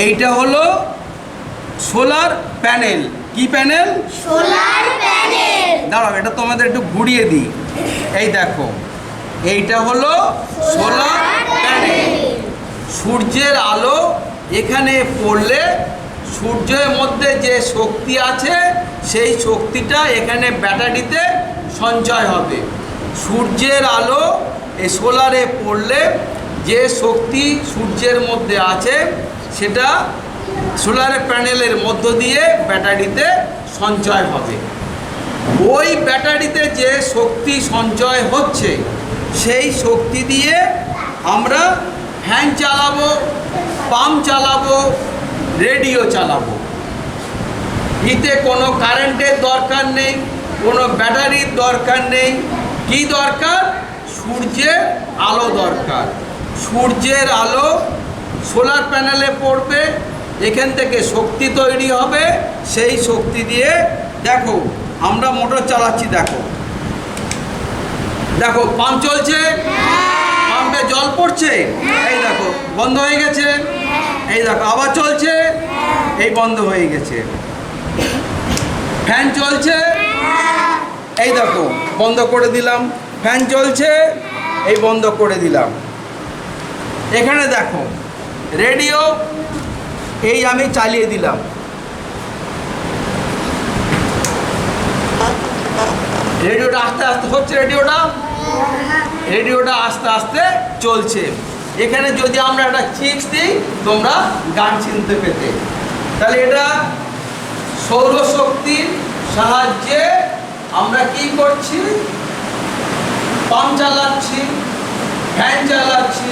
এইটা হলো solar panel. কি প্যানেল? Solar panel. দাঁড়াও, এটা তোমাদের একটু ঘুরিয়ে দিই। এই দেখো, এইটা হলো সোলার প্যানেল। সূর্যের আলো এখানে পড়লে সূর্যের মধ্যে যে শক্তি আছে সেই শক্তিটা এখানে ব্যাটারিতে সঞ্চয় হবে। সূর্যের আলো এই সোলারে পড়লে যে শক্তি সূর্যের মধ্যে আছে সেটা সোলার প্যানেলের মধ্য দিয়ে ব্যাটারিতে সঞ্চয় হবে। ওই ব্যাটারিতে যে শক্তি সঞ্চয় হচ্ছে সেই শক্তি দিয়ে আমরা ফ্যান চালাবো, পাম্প চালাবো, রেডিও চালাবো। এতে কোনো কারেন্টের দরকার নেই, কোনো ব্যাটারির দরকার নেই। কি দরকার? সূর্যের আলো দরকার। সূর্যের আলো সোলার প্যানেলে পড়বে, এখান থেকে শক্তি তৈরি হবে। সেই শক্তি দিয়ে দেখো আমরা মোটর চালাচ্ছি, দেখো দেখো পাম্প চলছে, পাম্পে জল পড়ছে, এই দেখো বন্ধ হয়ে গেছে, এই দেখো আবার চলছে, এই বন্ধ হয়ে গেছে। ফ্যান চলছে, এই দেখো বন্ধ করে দিলাম, ফ্যান চলছে, এই বন্ধ করে দিলাম। এখানে দেখো রেডিও, এই আমি চালিয়ে দিলাম, রেডিওটা আস্তে আস্তে হচ্ছে, রেডিওটা আস্তে আস্তে চলছে। এখানে যদি আমরা একটা চিপস দিই তোমরা গান চিনতে পেতে। তাহলে এটা সৌরশক্তির সাহায্যে আমরা কি করছি? পাম্প চালাচ্ছি, ফ্যান চালাচ্ছি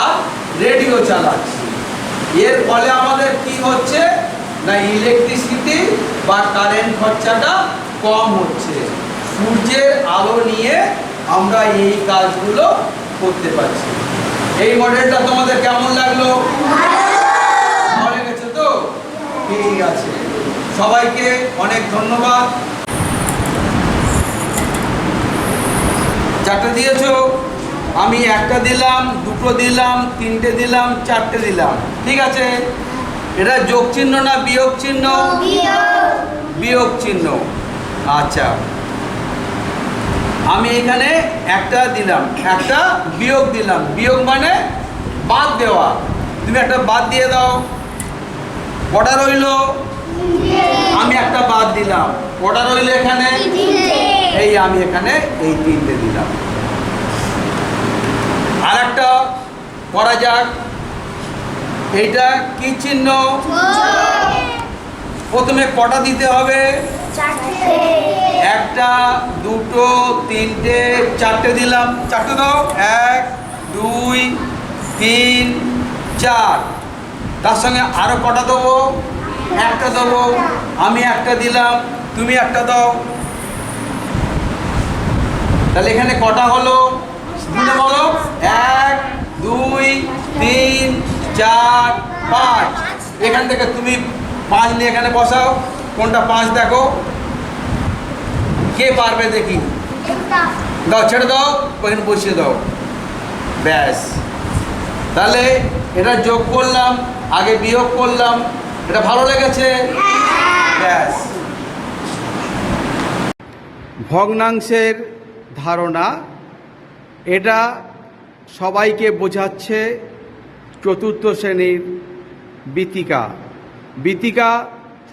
আর রেডিও চালাচ্ছি। এর ফলে আমাদের কি হচ্ছে না, ইলেকট্রিসিটি বা কারেন্ট খরচাটা কম হচ্ছে। সূর্যের আলো নিয়ে আমরা এই কাজগুলো করতে পারছি। এই মডেলটা তোমাদের কেমন লাগলো? ভালো লেগেছে তো? ঠিক আছে, সবাইকে অনেক ধন্যবাদ। চারটে দিয়েছো, আমি একটা দিলাম, দুটো দিলাম, তিনটে দিলাম, চারটে দিলাম। ঠিক আছে, এটা যোগ চিহ্ন না বিয়োগ চিহ্ন? বিয়োগ চিহ্ন। আচ্ছা, আমি এখানে একটা দিলাম, একটা বিয়োগ দিলাম। বিয়োগ মানে বাদ দেওয়া। তুমি একটা বাদ দিয়ে দাও। কটা রইল? আমি একটা বাদ দিলাম। কটা রইল এখানে? এই আমি এখানে এই তিনটে দিলাম। আর একটা করা যাক। এইটা কি চিহ্ন? প্রথমে কটা দিতে হবে? একটা, দুটো, তিনটে, চারটে দিলাম। চারটে দাও। 1, 2, 3, 4। তার সঙ্গে আরো কটা দেবো? একটা দেবো। আমি একটা দিলাম, তুমি একটা দাও। তাহলে এখানে কটা হলো? গুনে বলো। 1, 2, 3, 4, 5। এখান থেকে তুমি 5 নিয়ে এখানে বসাও। কোনটা 5 দেখো, কে পারবে দেখি। দাও, ছেড়ে দাও, ওখানে বসিয়ে দাও। ব্যাস। তাহলে এটা যোগ করলাম, আগে বিয়োগ করলাম। এটা ভালো লেগেছে? ব্যাস। ভগ্নাংশের ধারণা এটা সবাইকে বোঝাচ্ছে চতুর্থ শ্রেণীর বীতিকা। বীতিকা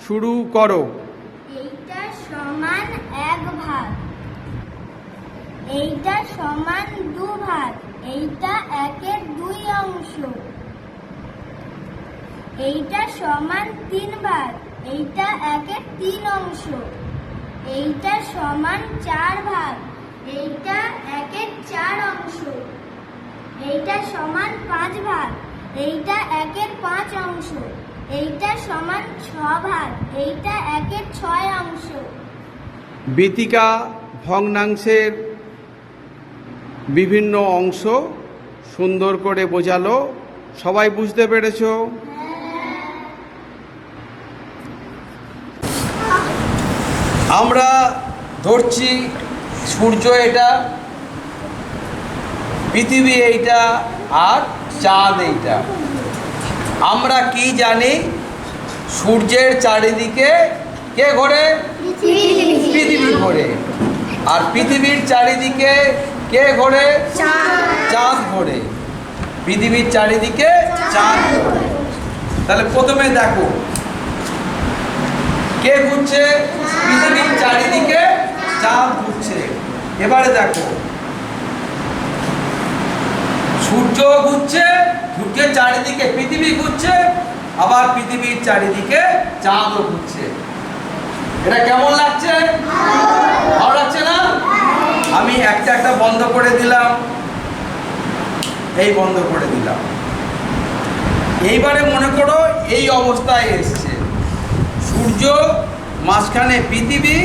শুরু করো। এইটা সমান 1 ভাগ, এইটা সমান 2 ভাগ, এইটা 1-এর 2 অংশ, এইটা সমান 3 ভাগ, এইটা 1-এর 3 অংশ, এইটা সমান 4 ভাগ, এইটা 1-এর 4 অংশ, এইটা সমান 5 ভাগ, এইটা 1-এর 5 অংশ, এইটা সমান 6 ভাগ, এইটা 1-এর 6 অংশ। বীতিকা ভগ্নাংশের বিভিন্ন অংশ সুন্দর করে বোঝালো। সবাই বুঝতে পেরেছো? আমরা ধরছি সূর্য এটা, পৃথিবী এইটা, আর চাঁদ এইটা। আমরা কি জানি সূর্যের চারিদিকে কে ঘোরে? পৃথিবী ঘোরে। আর পৃথিবীর চারিদিকে কে ঘোরে? চাঁদ ঘোরে। পৃথিবীর চারিদিকে চাঁদ ঘোরে। তাহলে প্রথমে দেখো কে ঘুরছে? পৃথিবীর চারিদিকে চাঁদ ঘুরছে। এবারে দেখো সূর্য ঘুরছে, সূর্যের চারিদিকে পৃথিবী ঘুরছে, আবার পৃথিবীর চারিদিকে চাঁদও ঘুরছে। এটা কেমন লাগছে? ভালো লাগছে না? আমি একটা একটা বন্ধ করে দিলাম, এই বন্ধ করে দিলাম। এইবারে মনে করো এই অবস্থায় এসছে, সূর্য মাঝখানে পৃথিবী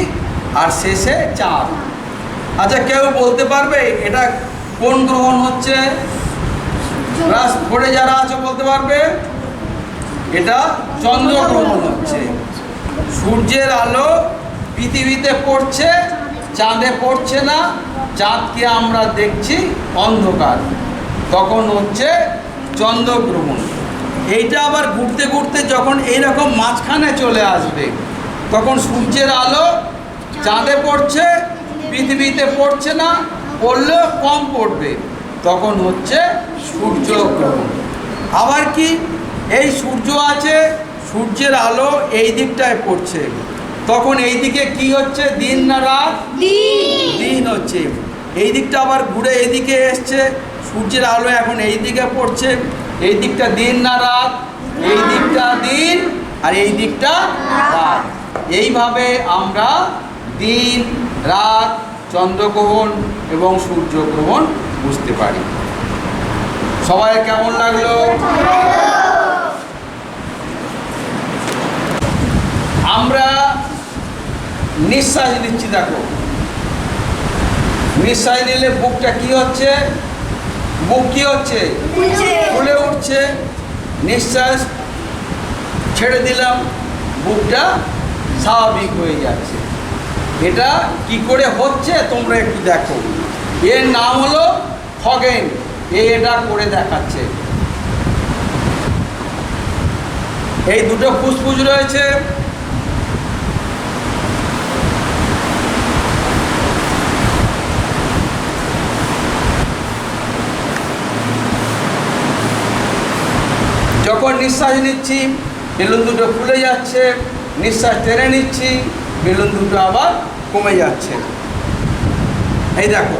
আর শেষে চাঁদ। আচ্ছা কেউ বলতে পারবে এটা কোন গ্রহণ হচ্ছে? পড়ে যারা আছে বলতে পারবে? এটা চন্দ্রগ্রহণ হচ্ছে। সূর্যের আলো পৃথিবীতে পড়ছে, চাঁদে পড়ছে না, চাঁদকে আমরা দেখছি অন্ধকার, তখন হচ্ছে চন্দ্রগ্রহণ। এইটা আবার ঘুরতে ঘুরতে যখন এইরকম মাঝখানে চলে আসবে, তখন সূর্যের আলো চাঁদে পড়ছে, পৃথিবীতে পড়ছে না, পড়লেও কম পড়বে, তখন হচ্ছে সূর্যগ্রহণ। আবার কি এই সূর্য আছে, সূর্যের আলো এই দিকটায় পড়ছে, তখন এই দিকে কি হচ্ছে? দিন না রাত? দিন হচ্ছে। এই দিকটা আবার ঘুরে এদিকে এসছে, সূর্যের আলো এখন এই দিকে পড়ছে, এই দিকটা দিন না রাত? এই দিকটা দিন আর এই দিকটা রাত। এইভাবে আমরা দিন রাত, চন্দ্রগ্রহণ এবং সূর্যগ্রহণ বুঝতে পারি। সবাই কেমন লাগলো? আমরা নিঃশ্বাস নিচ্ছি, দেখো নিঃশ্বাস নিলে বুকটা কি হচ্ছে? বুক কি হচ্ছে? ফুলে উঠছে। নিঃশ্বাস ছেড়ে দিলাম, বুকটা স্বাভাবিক হয়ে যাচ্ছে। এটা কি করে হচ্ছে তোমরা একটু দেখো। এর নাম হলো খগেন, এটা করে দেখাচ্ছে। এই দুটো ফুসফুস রয়েছে, যখন নিঃশ্বাস নিচ্ছি বেলুন দুটো ফুলে যাচ্ছে, নিঃশ্বাস টেনে নিচ্ছি বেলুন দুটো আবার কমে যাচ্ছে। এই দেখো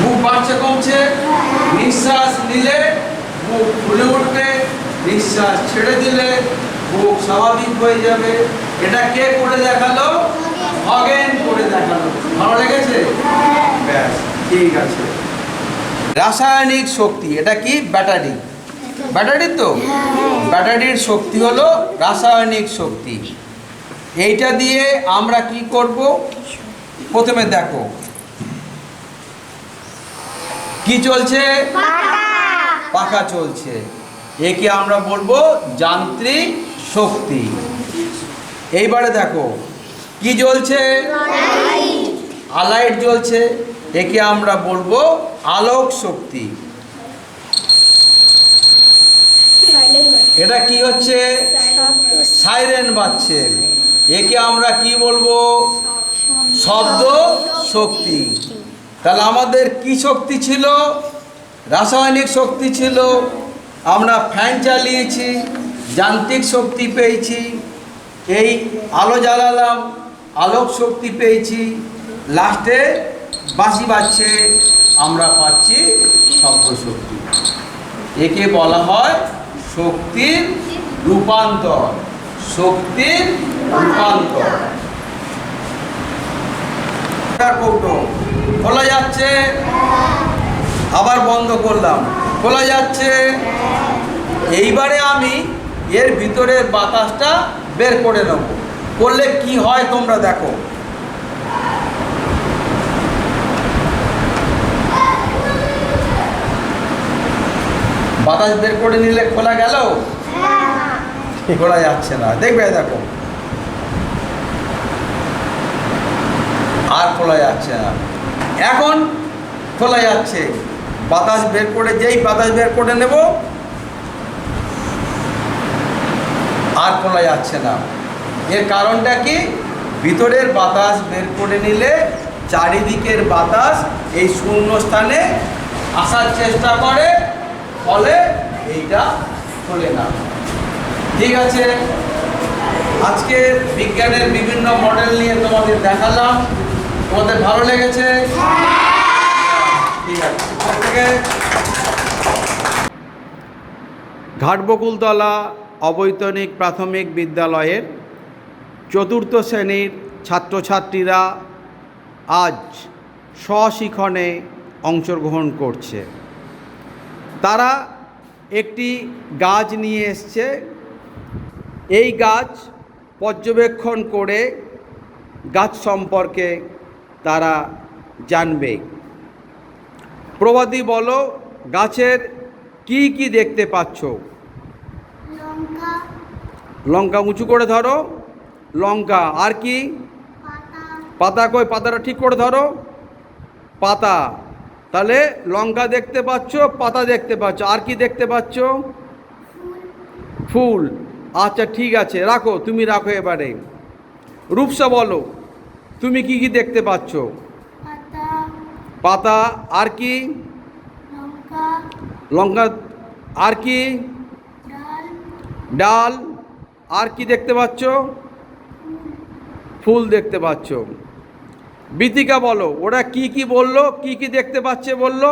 বুক বাড়ছে কমছে, নিঃশ্বাস নিলে বুক ফুলে উঠবে, নিঃশ্বাস ছেড়ে দিলে বুক স্বাভাবিক হয়ে যাবে। এটা কে করে দেখালো? খগেন করে দেখালো। ভালো লেগেছে? ব্যাস ঠিক আছে। রাসায়নিক শক্তি, এটা কি? ব্যাটারি। ব্যাটারি তো ব্যাটারির শক্তি হলো রাসায়নিক শক্তি। এইটা দিয়ে আমরা কি করব? প্রথমে দেখো কি চলছে? পাখা চলছে। একে আমরা বলবো যান্ত্রিক শক্তি। এইবারে দেখো কি জ্বলছে? আলাইট জ্বলছে। একে আমরা বলবো আলোক শক্তি। এটা কি হচ্ছে? সাইরেন বাজছে। একে আমরা কি বলবো? শব্দ শক্তি। তাহলে আমাদের কি শক্তি ছিল? রাসায়নিক শক্তি ছিল। আমরা ফ্যান চালিয়েছি, যান্ত্রিক শক্তি পেয়েছি। এই আলো জ্বালালাম, আলোক শক্তি পেয়েছি। লাস্টে বাঁশি বাজছে, আমরা পাচ্ছি শব্দ শক্তি। একে বলা হয় শক্তির রূপান্তর। শক্তির রূপান্তর। কৌটো খোলা যাচ্ছে, আবার বন্ধ করলাম, খোলা যাচ্ছে। এইবারে আমি এর ভিতরের বাতাসটা বের করে নেব। করলে কি হয় তোমরা দেখো। বাতাস বের করে নিলে খোলা গেল? খোলা যাচ্ছে না। দেখবে দেখো খোলা যাচ্ছে না। এখন খোলা যাচ্ছে, বাতাস বের করে, যেই বাতাস বের করে নেব আর খোলা যাচ্ছে না। এর কারণটা কি? ভিতরের বাতাস বের করে নিলে চারিদিকের বাতাস এই শূন্য স্থানে আসার চেষ্টা করে, ফলে এইটা খোলে না। ঠিক আছে, আজকে বিজ্ঞানের বিভিন্ন মডেল নিয়ে তোমাদের দেখালাম। তোমাদের ভালো লেগেছে? ঠিক আছে। ঘাটবকুলতলা অবৈতনিক প্রাথমিক বিদ্যালয়ের চতুর্থ শ্রেণীর ছাত্রছাত্রীরা আজ স্বশিক্ষণে অংশগ্রহণ করছে। তারা একটি গাছ নিয়ে এসছে। এই গাছ পর্যবেক্ষণ করে গাছ সম্পর্কে তারা জানবে। প্রবাদী বলো, গাছের কি কি দেখতে পাচ্ছ? লঙ্কা, লঙ্কা উঁচু করে ধরো, লঙ্কা। আর কি? পাতা, পাতা কই? পাতাটা ঠিক করে ধরো, পাতা। তাহলে লঙ্কা দেখতে পাচ্ছ, পাতা দেখতে পাচ্ছ, আর কি দেখতে পাচ্ছ? ফুল, ফুল। আচ্ছা ঠিক আছে, রাখো, তুমি রাখো। এবারে রূপসা বলো, তুমি কি কি দেখতে পাচ্ছ? পাতা, পাতা। আর কি? লঙ্কা, লঙ্কা। আর কি? ডাল, ডাল। আর কি দেখতে পাচ্ছ? ফুল দেখতে পাচ্ছ। বিতিকা বলো, ওরা কি কি বললো, কি কি দেখতে পাচ্ছে বললো?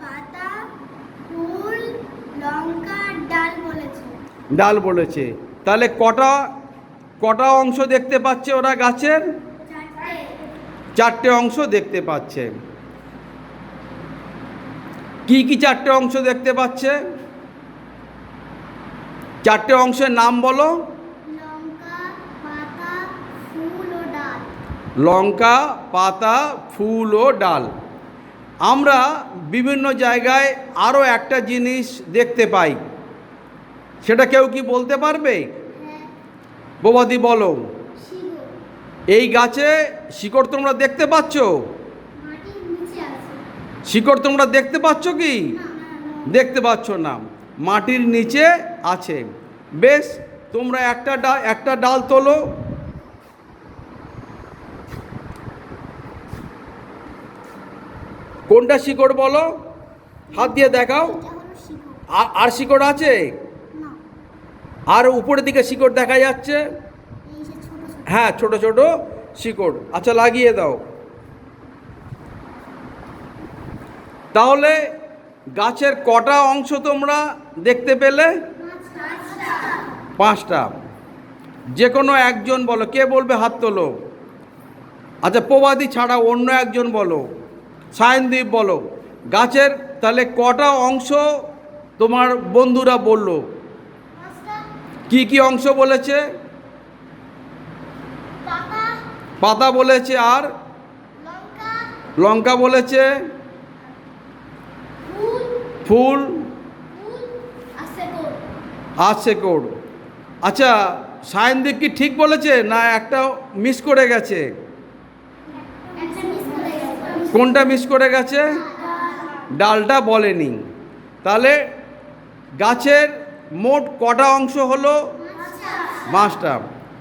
পাতা, ফুল, লঙ্কা, ডাল বলেছে। ডাল বলেছে। তাহলে কটা কটা অংশ দেখতে পাচ্ছে ওরা গাছের? চারটে। চারটে অংশ দেখতে পাচ্ছে। কি কি চারটে অংশ দেখতে পাচ্ছে? চারটে অংশের নাম বলো। লঙ্কা, পাতা, ফুল ও ডাল। লঙ্কা, পাতা, ফুল ও ডাল। আমরা বিভিন্ন জায়গায় আরও একটা জিনিস দেখতে পাই, সেটা কেউ কি বলতে পারবে? হ্যাঁ, বোবাদি বলো। শিকড়। এই গাছে শিকড় তোমরা দেখতে পাচ্ছ? মাটির নিচে আছে। শিকড় তোমরা দেখতে পাচ্ছ কি? না, দেখতে পাচ্ছ না, মাটির নিচে আছে। বেশ, তোমরা একটা ডাল তোলো। কোনটা শিকড় বলো? হাত দিয়ে দেখাও। এটা হলো শিকড়। আর শিকড় আছে? না, আর উপরের দিকে শিকড় দেখা যাচ্ছে? এই যে ছোট ছোট। হ্যাঁ, ছোট ছোট শিকড়। আচ্ছা, লাগিয়ে দাও। তাহলে গাছের কটা অংশ তোমরা দেখতে পেলে? পাঁচটা। যে কোনো একজন বলো, কে বলবে? হাত তোলো। আচ্ছা, প্রবাদী ছাড়া অন্য একজন বলো। সায়নদীপ বলো, গাছের তাহলে কটা অংশ তোমার বন্ধুরা বললো? পাঁচটা। কি কি অংশ বলেছে? পাতা, পাতা বলেছে, আর লঙ্কা, লঙ্কা বলেছে, ফুল, ফুল ফুল আর শিকড়। আর শেকড়। আচ্ছা, সায়নদীপ কি ঠিক বলেছে না একটা মিস করে গেছে? একটা মিস করে গেছে। কোনটা মিস করে গেছে? ডালটা বলেনি। তাহলে গাছের মোট কটা অংশ হলো? পাঁচটা।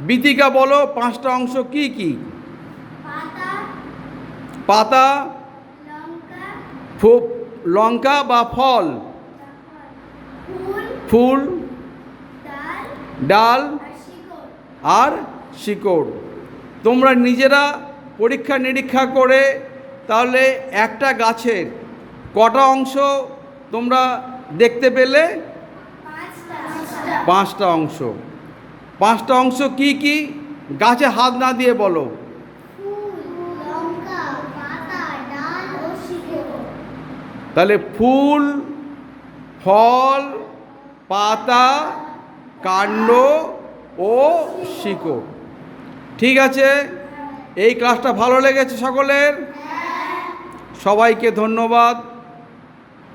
বিতিকা বলো, পাঁচটা অংশ কি কি? পাতা, পাতা, লঙ্কা, লঙ্কা বা ফল, ফুল, ফুল, ডাল ডাল আর শিকড়। আর শিকড়। তোমরা নিজেরা পরীক্ষা নিরীক্ষা করে তাহলে একটা গাছের কটা অংশ তোমরা দেখতে পেলে? পাঁচটা অংশ। পাঁচটা অংশ কি কি? গাছে হাত না দিয়ে বলো। ফুল, লঙ্কা, পাতা, ডাল ও শিকড়। তাহলে ফুল, ফল, পাতা, কাণ্ড ও শিকড়। ঠিক আছে, এই ক্লাসটা ভালো লেগেছে সকলের? সবাইকে ধন্যবাদ।